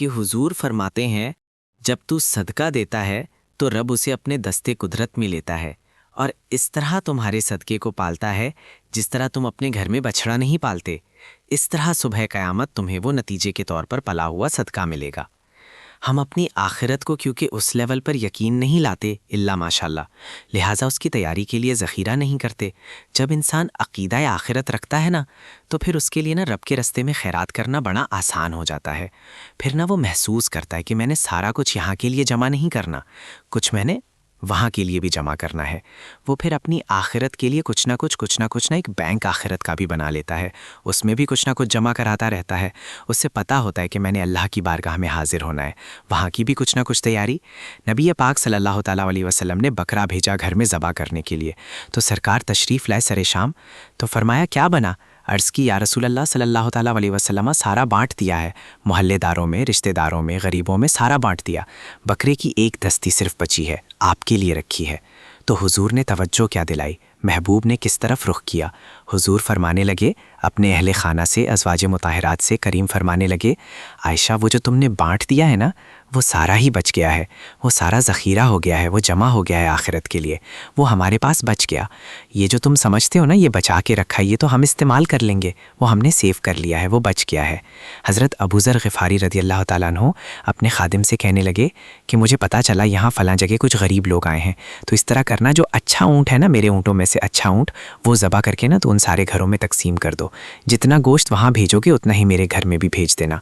کہ حضور فرماتے ہیں جب تو صدقہ دیتا ہے تو رب اسے اپنے دستے قدرت میں لیتا ہے اور اس طرح تمہارے صدقے کو پالتا ہے جس طرح تم اپنے گھر میں بچھڑا نہیں پالتے، اس طرح صبح قیامت تمہیں وہ نتیجے کے طور پر پلا ہوا صدقہ ملے گا۔ ہم اپنی آخرت کو کیونکہ اس لیول پر یقین نہیں لاتے الا ماشاءاللہ، لہٰذا اس کی تیاری کے لیے ذخیرہ نہیں کرتے۔ جب انسان عقیدہ آخرت رکھتا ہے نا تو پھر اس کے لیے نا رب کے رستے میں خیرات کرنا بڑا آسان ہو جاتا ہے۔ پھر نہ وہ محسوس کرتا ہے کہ میں نے سارا کچھ یہاں کے لیے جمع نہیں کرنا، کچھ میں نے وہاں کے لیے بھی جمع کرنا ہے۔ وہ پھر اپنی آخرت کے لیے کچھ نہ کچھ ایک بینک آخرت کا بھی بنا لیتا ہے، اس میں بھی کچھ نہ کچھ جمع کراتا رہتا ہے۔ اس سے پتہ ہوتا ہے کہ میں نے اللہ کی بارگاہ میں حاضر ہونا ہے، وہاں کی بھی کچھ نہ کچھ تیاری۔ نبی پاک صلی اللہ تعالیٰ علیہ وسلم نے بکرا بھیجا گھر میں ذبح کرنے کے لیے، تو سرکار تشریف لائے سر شام، تو فرمایا کیا بنا؟ عرض کی یا رسول اللہ صلی اللہ تعالیٰ علیہ وسلم سارا بانٹ دیا ہے، محلے داروں میں، رشتہ داروں میں، غریبوں میں سارا بانٹ دیا، بکرے کی ایک دستی صرف بچی ہے، آپ کے لیے رکھی ہے۔ تو حضور نے توجہ کیا دلائی، محبوب نے کس طرف رخ کیا؟ حضور فرمانے لگے اپنے اہل خانہ سے، ازواج مطہرات سے، کریم فرمانے لگے عائشہ وہ جو تم نے بانٹ دیا ہے نا وہ سارا ہی بچ گیا ہے، وہ سارا ذخیرہ ہو گیا ہے، وہ جمع ہو گیا ہے آخرت کے لیے، وہ ہمارے پاس بچ گیا۔ یہ جو تم سمجھتے ہو نا یہ بچا کے رکھا ہے، یہ تو ہم استعمال کر لیں گے، وہ ہم نے سیو کر لیا ہے، وہ بچ گیا ہے۔ حضرت ابو ذر غفاری رضی اللہ تعالیٰ عنہ اپنے خادم سے کہنے لگے کہ مجھے پتہ چلا یہاں فلاں جگہ کچھ غریب لوگ آئے ہیں، تو اس طرح کرنا جو اچھا اونٹ ہے نا، میرے اونٹوں میں سے اچھا اونٹ، وہ ذبح کر کے نا تو ان سارے گھروں میں تقسیم کر دو، جتنا گوشت وہاں بھیجو گے اتنا ہی میرے گھر میں بھی بھیج دینا۔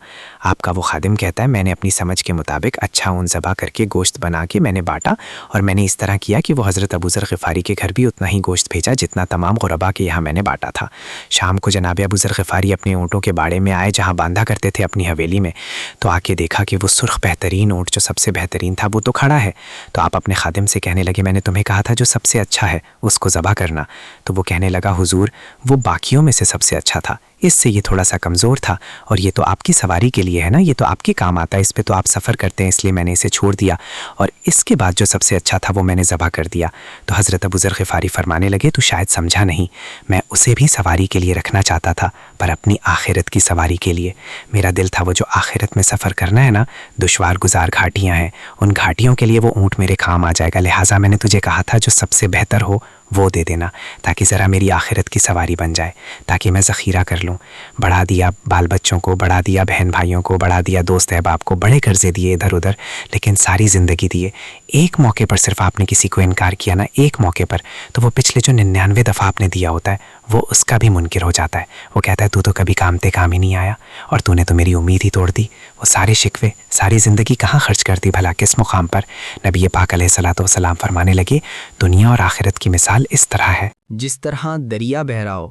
آپ کا وہ خادم کہتا ہے میں نے اپنی سمجھ کے مطابق اچھا اونٹ ذبح کر کے گوشت بنا کے میں نے بانٹا، اور میں نے اس طرح کیا کہ وہ حضرت ابو ذر غفاری کے گھر بھی اتنا ہی گوشت بھیجا جتنا تمام غربا کے یہاں میں نے بانٹا تھا۔ شام کو جناب ابو ذر غفاری اپنے اونٹوں کے باڑے میں آئے جہاں باندھا کرتے تھے اپنی حویلی میں، تو آ کے دیکھا کہ وہ سرخ بہترین اونٹ جو سب سے بہترین تھا وہ تو کھڑا ہے۔ تو آپ اپنے خادم سے کہنے لگے میں نے تمہیں کہا تھا جو سب سے اچھا ہے اس کو ذبح کرنا، تو وہ کہنے لگا حضور وہ باقیوں میں سے سب سے اچھا تھا، اس سے یہ تھوڑا سا کمزور تھا، اور یہ تو آپ کی سواری کے لیے ہے نا، یہ تو آپ کے کام آتا ہے، اس پہ تو آپ سفر کرتے ہیں، اس لیے میں نے اسے چھوڑ دیا، اور اس کے بعد جو سب سے اچھا تھا وہ میں نے ذبح کر دیا۔ تو حضرت ابو ذر غفاری فرمانے لگے تو شاید سمجھا نہیں، میں اسے بھی سواری کے لیے رکھنا چاہتا تھا پر اپنی آخرت کی سواری کے لیے۔ میرا دل تھا وہ جو آخرت میں سفر کرنا ہے نا، دشوار گزار گھاٹیاں ہیں، ان گھاٹیوں کے لیے وہ اونٹ میرے کام آ جائے گا، لہٰذا میں نے تجھے کہا تھا جو سب سے بہتر ہو وہ دے دینا تاکہ ذرا میری آخرت کی سواری بن جائے، تاکہ میں ذخیرہ کر لوں۔ بڑھا دیا بال بچوں کو، بڑھا دیا بہن بھائیوں کو، بڑھا دیا دوست احباب کو، بڑے قرضے دیے ادھر ادھر، لیکن ساری زندگی دیے۔ ایک موقع پر صرف آپ نے کسی کو انکار کیا نا، ایک موقع پر، تو وہ پچھلے جو 99 دفعہ آپ نے دیا ہوتا ہے وہ اس کا بھی منکر ہو جاتا ہے، وہ کہتا ہے تو کبھی کام ہی نہیں آیا، اور تو نے تو میری امید ہی توڑ دی۔ وہ سارے شکوے، ساری زندگی کہاں خرچ کر دی بھلا، کس مقام پر؟ نبی پاک علیہ الصلوۃ والسلام فرمانے لگے دنیا اور آخرت کی مثال اس طرح ہے جس طرح دریا بہہ رہا ہو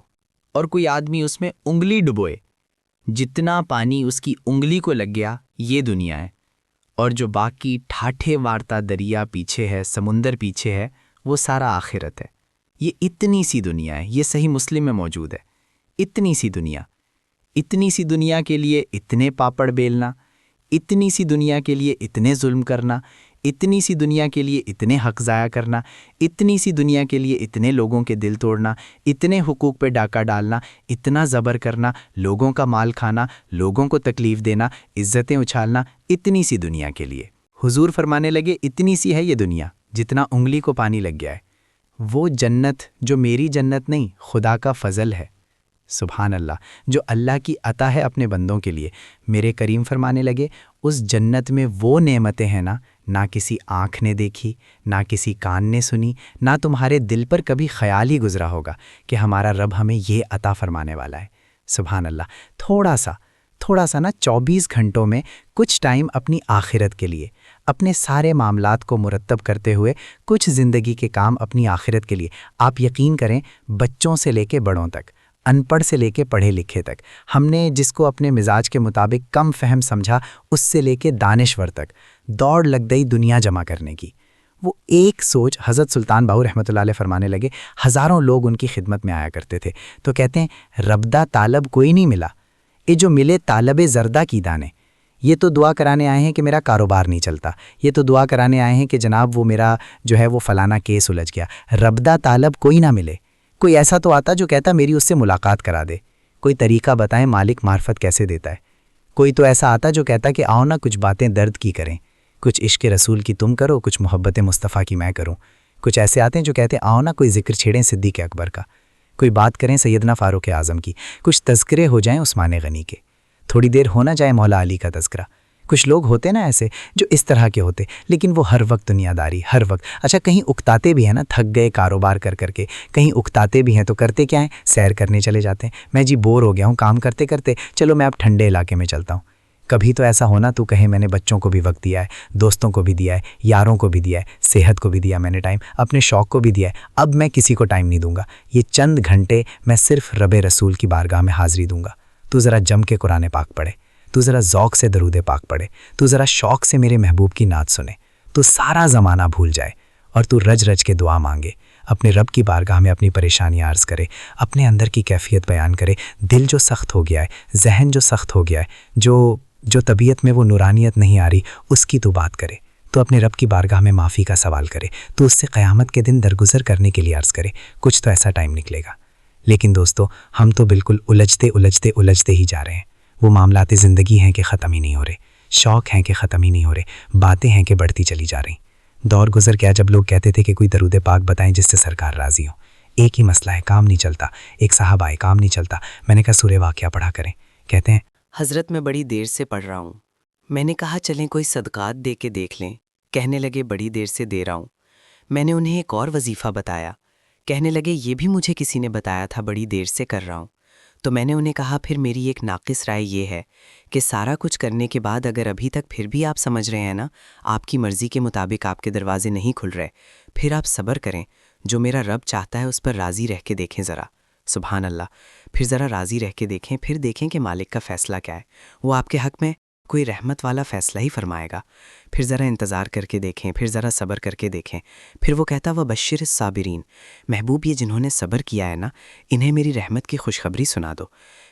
اور کوئی آدمی اس میں انگلی ڈبوئے، جتنا پانی اس کی انگلی کو لگ گیا یہ دنیا ہے، اور جو باقی ٹھاٹھے وارتا دریا پیچھے ہے، سمندر پیچھے ہے، وہ سارا آخرت ہے۔ یہ اتنی سی دنیا ہے، یہ صحیح مسلم میں موجود ہے۔ اتنی سی دنیا کے لیے اتنے پاپڑ بیلنا، اتنی سی دنیا کے لیے اتنے ظلم کرنا، اتنی سی دنیا کے لیے اتنے حق ضائع کرنا، اتنی سی دنیا کے لیے اتنے لوگوں کے دل توڑنا، اتنے حقوق پہ ڈاکہ ڈالنا، اتنا زبر کرنا، لوگوں کا مال کھانا، لوگوں کو تکلیف دینا، عزتیں اچھالنا، اتنی سی دنیا کے لیے۔ حضور فرمانے لگے اتنی سی ہے یہ دنیا جتنا انگلی کو پانی لگ گیا ہے۔ وہ جنت جو میری جنت نہیں، خدا کا فضل ہے، سبحان اللہ، جو اللہ کی عطا ہے اپنے بندوں کے لیے۔ میرے کریم فرمانے لگے اس جنت میں وہ نعمتیں ہیں نا، نہ کسی آنکھ نے دیکھی، نہ کسی کان نے سنی، نہ تمہارے دل پر کبھی خیال ہی گزرا ہوگا کہ ہمارا رب ہمیں یہ عطا فرمانے والا ہے۔ سبحان اللہ، تھوڑا سا نا 24 گھنٹوں میں کچھ ٹائم اپنی آخرت کے لیے، اپنے سارے معاملات کو مرتب کرتے ہوئے کچھ زندگی کے کام اپنی آخرت کے لیے۔ آپ یقین کریں بچوں سے لے کے بڑوں تک، ان پڑھ سے لے کے پڑھے لکھے تک، ہم نے جس کو اپنے مزاج کے مطابق کم فہم سمجھا اس سے لے کے دانشور تک دوڑ لگ گئی دنیا جمع کرنے کی۔ وہ ایک سوچ حضرت سلطان باہو رحمۃ اللہ علیہ فرمانے لگے، ہزاروں لوگ ان کی خدمت میں آیا کرتے تھے تو کہتے ہیں ربدہ طالب کوئی نہیں ملا، یہ جو ملے طالب زردہ کی دانے، یہ تو دعا کرانے آئے ہیں کہ میرا کاروبار نہیں چلتا، یہ تو دعا کرانے آئے ہیں کہ جناب وہ میرا جو ہے وہ فلانا کیس الجھ گیا۔ ربدہ طالب کوئی نہ ملے، کوئی ایسا تو آتا جو کہتا میری اس سے ملاقات کرا دے، کوئی طریقہ بتائیں مالک معرفت کیسے دیتا ہے، کوئی تو ایسا آتا جو کہتا کہ آؤ نا کچھ باتیں درد کی کریں، کچھ عشق رسول کی تم کرو، کچھ محبت مصطفیٰ کی میں کروں۔ کچھ ایسے آتے ہیں جو کہتے آؤ نا کوئی ذکر چھیڑیں صدیق اکبر کا، کوئی بات کریں سیدنا فاروق اعظم کی، کچھ تذکرے ہو جائیں عثمان غنی کے، تھوڑی دیر ہونا جائے مولا علی کا تذکرہ۔ کچھ لوگ ہوتے نا ایسے جو اس طرح کے ہوتے، لیکن وہ ہر وقت دنیا داری، ہر وقت اچھا کہیں اکتاتے بھی ہیں نا، تھک گئے کاروبار کر کر کے، کہیں اکتاتے بھی ہیں تو کرتے کیا ہیں، سیر کرنے چلے جاتے ہیں۔ میں جی بور ہو گیا ہوں کام کرتے کرتے، چلو میں اب ٹھنڈے علاقے میں چلتا ہوں۔ کبھی تو ایسا ہونا تو کہیں میں نے بچوں کو بھی وقت دیا ہے، دوستوں کو بھی دیا ہے، یاروں کو بھی دیا ہے، صحت کو بھی دیا میں نے ٹائم، اپنے شوق کو بھی دیا ہے، اب میں کسی کو ٹائم نہیں دوں گا، یہ چند گھنٹے میں صرف رب رسول کی بارگاہ میں حاضری دوں گا۔ تو ذرا جم کے قرآن پاک پڑھے، تو ذرا ذوق سے درود پاک پڑھے، تو ذرا شوق سے میرے محبوب کی نعت سنے، تو سارا زمانہ بھول جائے اور تو رج رج کے دعا مانگے، اپنے رب کی بارگاہ میں اپنی پریشانی عرض کرے، اپنے اندر کی کیفیت بیان کرے، دل جو سخت ہو گیا ہے، ذہن جو سخت ہو گیا ہے، جو طبیعت میں وہ نورانیت نہیں آ رہی، اس کی تو بات کرے، تو اپنے رب کی بارگاہ میں معافی کا سوال کرے، تو اس سے قیامت کے دن درگزر کرنے کے لیے عرض کرے، کچھ تو ایسا ٹائم نکلے گا۔ لیکن دوستو ہم تو بالکل الجھتے ہی جا رہے ہیں، وہ معاملات زندگی ہیں کہ ختم ہی نہیں ہو رہے، شوق ہیں کہ ختم ہی نہیں ہو رہے، باتیں ہیں کہ بڑھتی چلی جا رہی۔ دور گزر گیا جب لوگ کہتے تھے کہ کوئی درود پاک بتائیں جس سے سرکار راضی ہو، ایک ہی مسئلہ ہے، کام نہیں چلتا، ایک صاحب آئے کام نہیں چلتا، میں نے کہا سورہ واقعہ پڑھا کریں، کہتے ہیں حضرت میں بڑی دیر سے پڑھ رہا ہوں، میں نے کہا چلیں کوئی صدقات دے کے دیکھ لیں، کہنے لگے بڑی دیر سے دے رہا ہوں۔ میں نے انہیں ایک اور وظیفہ بتایا، کہنے لگے یہ بھی مجھے کسی نے بتایا تھا بڑی دیر سے کر رہا ہوں۔ تو میں نے انہیں کہا پھر میری ایک ناقص رائے یہ ہے کہ سارا کچھ کرنے کے بعد اگر ابھی تک پھر بھی آپ سمجھ رہے ہیں نا آپ کی مرضی کے مطابق آپ کے دروازے نہیں کھل رہے، پھر آپ صبر کریں، جو میرا رب چاہتا ہے اس پر راضی رہ کے دیکھیں ذرا، سبحان اللہ، پھر ذرا راضی رہ کے دیکھیں، پھر دیکھیں کہ مالک کا فیصلہ کیا ہے، وہ آپ کے حق میں کوئی رحمت والا فیصلہ ہی فرمائے گا۔ پھر ذرا انتظار کر کے دیکھیں، پھر ذرا صبر کر کے دیکھیں۔ پھر وہ کہتا وہ بشر الصابرین، محبوب یہ جنہوں نے صبر کیا ہے نا انہیں میری رحمت کی خوشخبری سنا دو۔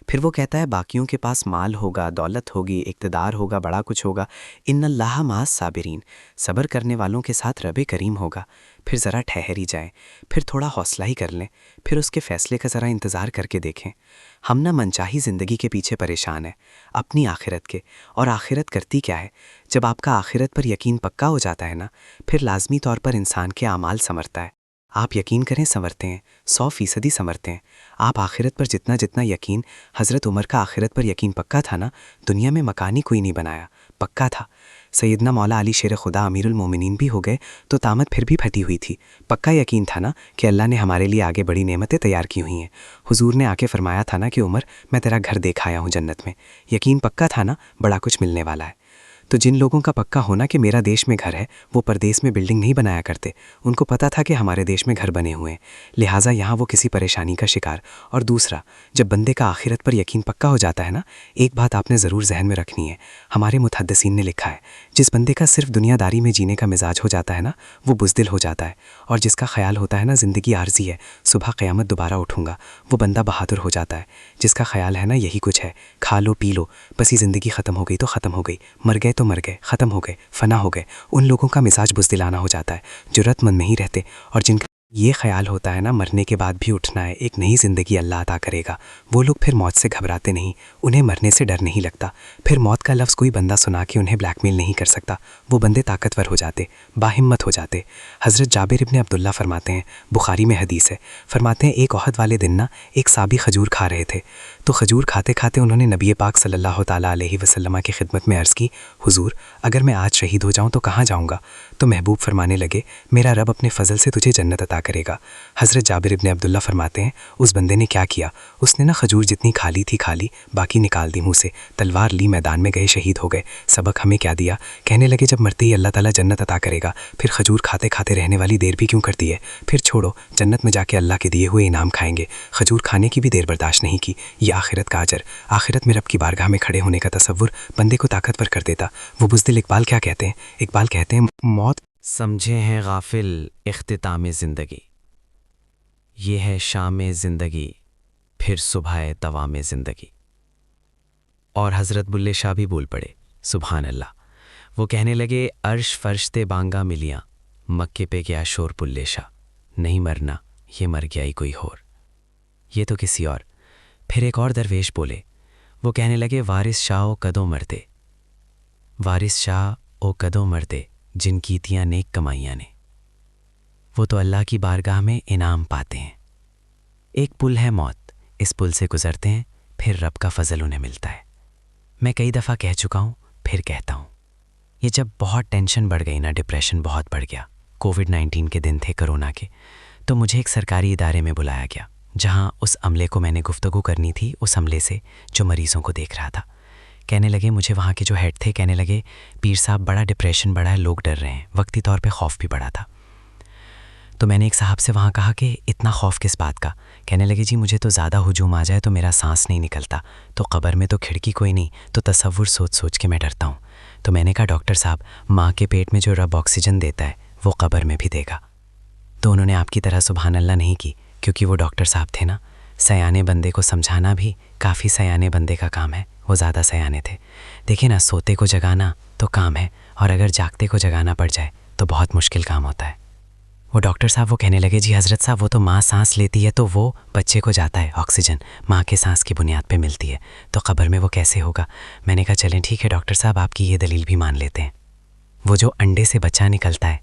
پھر وہ کہتا ہے باقیوں کے پاس مال ہوگا، دولت ہوگی، اقتدار ہوگا، بڑا کچھ ہوگا، ان اللہ مع الصابرین، صبر کرنے والوں کے ساتھ رب کریم ہوگا۔ پھر ذرا ٹھہر ہی جائیں، پھر تھوڑا حوصلہ ہی کر لیں، پھر اس کے فیصلے کا ذرا انتظار کر کے دیکھیں۔ ہم نہ منچاہی زندگی کے پیچھے پریشان ہیں، اپنی آخرت کے، اور آخرت کرتی کیا ہے؟ جب آپ کا آخرت پر یقین پکا ہو جاتا ہے نا، پھر لازمی طور پر انسان کے اعمال سنورتا ہے۔ آپ یقین کریں سنورتے ہیں، 100% سنورتے ہیں۔ آپ آخرت پر جتنا یقین، حضرت عمر کا آخرت پر یقین پکا تھا نا، دنیا میں مکان ہی کوئی نہیں بنایا، پکا تھا۔ سیدنا مولا علی شیر خدا امیر المومنین بھی ہو گئے تو طامت پھر بھی پھٹی ہوئی تھی، پکا یقین تھا نا کہ اللہ نے ہمارے لیے آگے بڑی نعمتیں تیار کی ہوئی ہیں۔ حضور نے آ کے فرمایا تھا نا کہ عمر میں تیرا گھر دیکھ آیا ہوں جنت میں، یقین پکا تھا نا بڑا کچھ ملنے والا ہے۔ تو جن لوگوں کا پکا ہونا کہ میرا دیش میں گھر ہے، وہ پردیس میں بلڈنگ نہیں بنایا کرتے، ان کو پتا تھا کہ ہمارے دیش میں گھر بنے ہوئے ہیں، لہٰذا یہاں وہ کسی پریشانی کا شکار۔ اور دوسرا، جب بندے کا آخرت پر یقین پکا ہو جاتا ہے نا، ایک بات آپ نے ضرور ذہن میں رکھنی ہے، ہمارے محدثین نے لکھا ہے جس بندے کا صرف دنیا داری میں جینے کا مزاج ہو جاتا ہے نا، وہ بزدل ہو جاتا ہے، اور جس کا خیال ہوتا ہے نا زندگی عارضی ہے، صبح قیامت دوبارہ اٹھوں گا، وہ بندہ بہادر ہو جاتا ہے۔ جس کا خیال ہے نا یہی کچھ ہے، کھا لو پی لو، بس یہ زندگی ختم ہو گئی تو ختم ہو گئی، مر گئے تو مر گئے، ختم ہو گئے، فنا ہو گئے، ان لوگوں کا مزاج بزدلانہ ہو جاتا ہے، جرأت مند نہیں رہتے۔ اور جن کا یہ خیال ہوتا ہے نا مرنے کے بعد بھی اٹھنا ہے، ایک نئی زندگی اللہ عطا کرے گا، وہ لوگ پھر موت سے گھبراتے نہیں، انہیں مرنے سے ڈر نہیں لگتا، پھر موت کا لفظ کوئی بندہ سنا کے انہیں بلیک میل نہیں کر سکتا، وہ بندے طاقتور ہو جاتے، باہمت ہو جاتے۔ حضرت جابر ابن عبداللہ فرماتے ہیں، بخاری میں حدیث ہے، فرماتے ہیں ایک احد والے دن نا ایک صحابی کھجور کھا رہے تھے، تو کھجور کھاتے کھاتے انہوں نے نبی پاک صلی اللہ تعالیٰ علیہ وسلم کی خدمت میں عرض کی، حضور اگر میں آج شہید ہو جاؤں تو کہاں جاؤں گا؟ تو محبوب فرمانے لگے، میرا رب اپنے فضل سے تجھے جنت عطا کرے گا۔ حضرت جابر ابن عبداللہ فرماتے ہیں اس بندے نے کیا کیا، اس نے نا کھجور جتنی کھا لی تھی کھا لی، باقی نکال دی منہ سے، تلوار لی، میدان میں گئے، شہید ہو گئے۔ سبق ہمیں کیا دیا؟ کہنے لگے جب مرتے ہی اللہ تعالیٰ جنت عطا کرے گا، پھر کھجور کھاتے کھاتے رہنے والی دیر بھی کیوں کرتی ہے؟ پھر چھوڑو، جنت میں جا کے اللہ کے دیے ہوئے انعام کھائیں گے، کھجور کھانے کی بھی دیر برداشت نہیں کی۔ یہ آخرت کا اجر، آخرت میں رب کی بارگاہ میں کھڑے ہونے کا تصور بندے کو طاقتور کر دیتا۔ وہ بزدل اقبال کیا کہتے ہیں؟ اقبال کہتے ہیں موت سمجھے ہیں غافل اختتام زندگی، یہ ہے شام زندگی پھر صبح دوام زندگی۔ اور حضرت بلے شاہ بھی بول پڑے، سبحان اللہ، وہ کہنے لگے عرش فرشتے بانگا ملیاں، مکے پہ کیا شور بلے شاہ، نہیں مرنا یہ مر گیا ہی کوئی اور، یہ تو کسی اور۔ پھر ایک اور درویش بولے، وہ کہنے لگے وارث شاہ او کدوں مرتے، وارث شاہ او کدوں مرتے جن کیتیاں نیک کمائیاں نے، وہ تو اللہ کی بارگاہ میں انعام پاتے ہیں۔ ایک پل ہے موت، اس پل سے گزرتے ہیں پھر رب کا فضل انہیں ملتا ہے۔ میں کئی دفعہ کہہ چکا ہوں، پھر کہتا ہوں، یہ جب بہت ٹینشن بڑھ گئی نا، ڈپریشن بہت بڑھ گیا، کووڈ-19 کے دن تھے کرونا کے، تو مجھے ایک سرکاری ادارے میں بلایا گیا جہاں اس عملے کو میں نے گفتگو کرنی تھی، اس عملے سے جو مریضوں کو دیکھ رہا تھا۔ کہنے لگے مجھے وہاں کے جو ہیڈ تھے، کہنے لگے پیر صاحب بڑا ڈپریشن بڑھا ہے، لوگ ڈر رہے ہیں، وقتی طور پہ خوف بھی بڑھا تھا۔ تو میں نے ایک صاحب سے وہاں کہا کہ اتنا خوف کس بات کا؟ کہنے لگے جی مجھے تو زیادہ ہجوم آ جائے تو میرا سانس نہیں نکلتا، تو قبر میں تو کھڑکی کوئی نہیں، تو تصور سوچ سوچ کے میں ڈرتا ہوں۔ تو میں نے کہا ڈاکٹر صاحب ماں کے پیٹ میں جو رب آکسیجن دیتا ہے وہ قبر میں بھی دے گا۔ تو انہوں نے آپ کی طرح سبحان اللہ نہیں کی، کیونکہ وہ ڈاکٹر صاحب تھے نا، سیانے بندے کو سمجھانا بھی کافی سیانے بندے کا کام ہے، وہ زیادہ سیانے تھے۔ دیکھیں نا، سوتے کو جگانا تو کام ہے، اور اگر جاگتے کو جگانا پڑ جائے تو بہت مشکل کام ہوتا ہے۔ وہ ڈاکٹر صاحب وہ کہنے لگے جی حضرت صاحب وہ تو ماں سانس لیتی ہے تو وہ بچے کو جاتا ہے آکسیجن، ماں کے سانس کی بنیاد پہ ملتی ہے، تو قبر میں وہ کیسے ہوگا؟ میں نے کہا چلیں ٹھیک ہے ڈاکٹر صاحب، آپ کی یہ دلیل بھی مان لیتے ہیں۔ وہ جو انڈے سے بچہ نکلتا ہے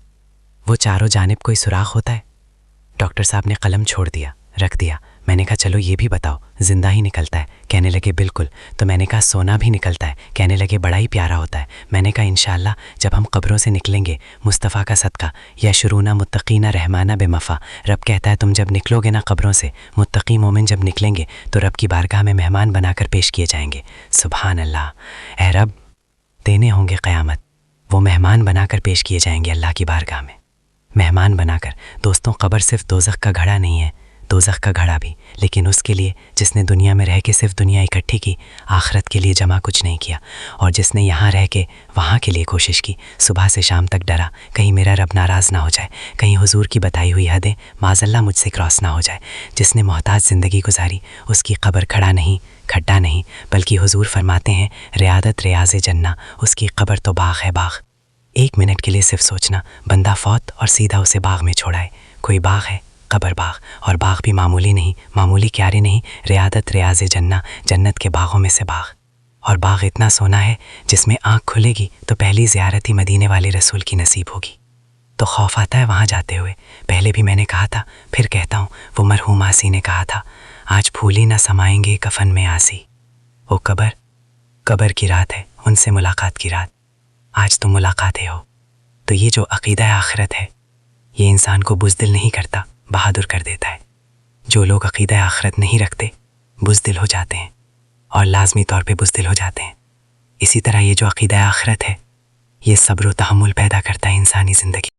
وہ چاروں جانب کوئی سوراخ ہوتا ہے؟ ڈاکٹر صاحب نے قلم چھوڑ دیا، رکھ دیا۔ میں نے کہا چلو یہ بھی بتاؤ، زندہ ہی نکلتا ہے؟ کہنے لگے بالکل۔ تو میں نے کہا سونا بھی نکلتا ہے؟ کہنے لگے بڑا ہی پیارا ہوتا ہے۔ میں نے کہا انشاءاللہ جب ہم قبروں سے نکلیں گے، مصطفیٰ کا صدقہ، یا شرونا متقینہ رحمانہ بے مفا، رب کہتا ہے تم جب نکلو گے نا قبروں سے، متقی مومن جب نکلیں گے تو رب کی بارگاہ میں مہمان بنا کر پیش کیے جائیں گے۔ سبحان اللہ، اے رب دینے ہوں گے قیامت، وہ مہمان بنا کر پیش کیے جائیں گے اللہ کی بارگاہ میں، مہمان بنا کر۔ دوستوں قبر صرف دوزخ کا گھڑا نہیں ہے، دوزخ کا گھڑا بھی، لیکن اس کے لیے جس نے دنیا میں رہ کے صرف دنیا اکٹھی کی، آخرت کے لیے جمع کچھ نہیں کیا، اور جس نے یہاں رہ کے وہاں کے لیے کوشش کی، صبح سے شام تک ڈرا کہیں میرا رب ناراض نہ ہو جائے، کہیں حضور کی بتائی ہوئی حدیں معاذ اللہ مجھ سے کراس نہ ہو جائے، جس نے محتاج زندگی گزاری، اس کی قبر کھڑا نہیں، کھڈا نہیں، بلکہ حضور فرماتے ہیں ریاضت ریاض جنہ، اس کی قبر تو باغ ہے باغ۔ ایک منٹ کے لیے صرف سوچنا، بندہ فوت اور سیدھا اسے باغ میں چھوڑائے، کوئی باغ ہے، قبر باغ، اور باغ بھی معمولی نہیں، معمولی کیارے نہیں، ریاضت ریاض جنہ، جنت کے باغوں میں سے باغ، اور باغ اتنا سونا ہے جس میں آنکھ کھلے گی تو پہلی زیارت ہی مدینے والے رسول کی نصیب ہوگی۔ تو خوف آتا ہے وہاں جاتے ہوئے، پہلے بھی میں نے کہا تھا، پھر کہتا ہوں، وہ مرحوم آسی نے کہا تھا آج پھول ہی نہ سمائیں گے کفن میں آسی۔ وہ قبر کی رات ہے، ان سے ملاقات کی رات، آج تم ملاقاتیں ہو۔ تو یہ جو عقیدہ آخرت ہے، یہ انسان کو بزدل نہیں کرتا، بہادر کر دیتا ہے۔ جو لوگ عقیدہ آخرت نہیں رکھتے بزدل ہو جاتے ہیں، اور لازمی طور پہ بزدل ہو جاتے ہیں۔ اسی طرح یہ جو عقیدہ آخرت ہے، یہ صبر و تحمل پیدا کرتا ہے انسانی زندگی۔